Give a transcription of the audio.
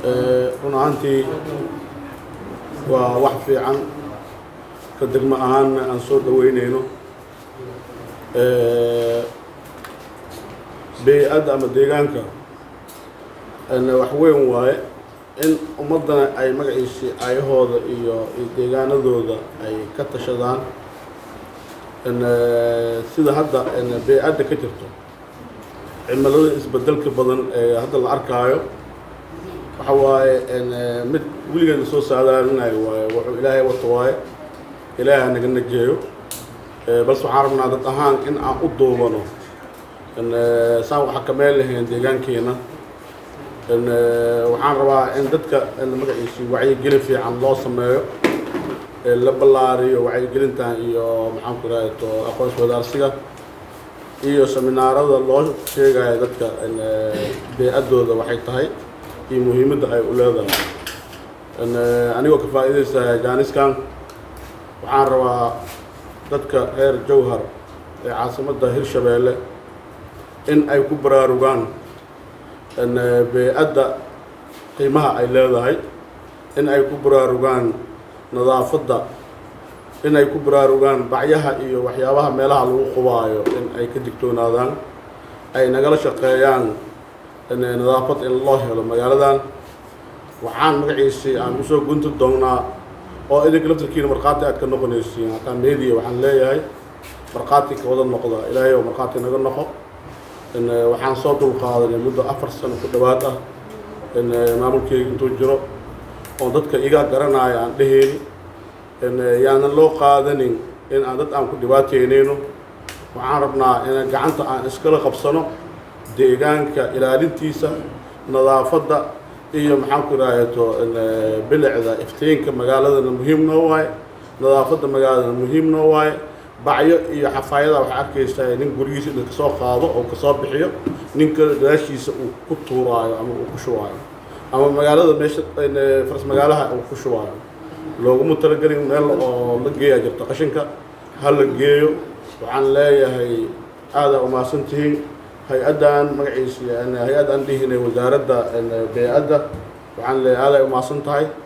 run ahaantii waa wax fiican ka degmo ahaanna aan soo dhaweynayno bey'adda ama deegaanka wax weyn waaye in ummadana ay magaciisii ayahooda iyo deegaanadooda ay ka tashadaan sida hadda bey'adda ka jirto cimilada isbedelka badan ee hadda la arkaayo waxa waaye mid weligeena soo saadaalinayo waaye wuxuu ilaahay wato waaye ilaahay naga najeeyo balse waxaan rabnaa dad ahaan in aan u duubano saan waxa ka meel lahayn deegaankeena waxaan rabaa in dadka magaciisii wacyigelin fiican loo sameeyo la ballaariyo wacyigelintan iyo maxaan ku raadto aqoonsi wadaarsiga iyo seminaarada loo sheegayo dadka bey'adooda waxay tahay iyo muhiimadda ay u leedahay anigoo ka faa'iidaysa jaaniskan waxaan rabaa dadka reer Jowhar ee caasimadda Hirshabeelle in ay ku baraarugaan bey'adda qiimaha ay leedahay in ay ku baraarugaan nadaafadda in ay ku baraarugaan bacyaha iyo waxyaabaha meelaha lagu qubaayo in ay ka digtoonaadaan ay nagala shaqeeyaan nadaafad in loo helo magaaladan waxaan magaciisii aan usoo gunti doonnaa oo idinka laftarkiina markhaati aad ka noqonaysiin hataa meediya waxaan leeyahay markhaati ka wada noqda ilaahay oo markhaati naga noqo waxaan soo dulqaadanay muddo 4 sano ku dhowaad ah maamulkeyga intuu jiro oo dadka iga garanaya aan dheheyni yaanan loo qaadanin in aan dad aan ku dhibaateynayno waxaan rabnaa in gacanta aan iskala qabsano deegaanka ilaalintiisa nadaafadda iyo maxaan ku raayto bilicda iftiinka magaaladana muhiim noo waaye nadaafadda magaaladana muhiim noo waaye bacyo iyo xafaayada waxa arkaysaa nin gurigiisa inta kasoo qaado oo kasoo bixiyo ninka gadaashiisa uu ku tuuraayo ama uu ku shubaayo ama magaalada meesha faras magaalaha uu ku shubaayo looguma talagelin meel oo la geeyaa jirto qashinka ha la geeyo waxaan leeyahay aada umahadsantihiin hay-addan magaciisa hay-ad aan dhihinay wasaaradda bey'adda waxaan leeyahay aada umahadsan tahay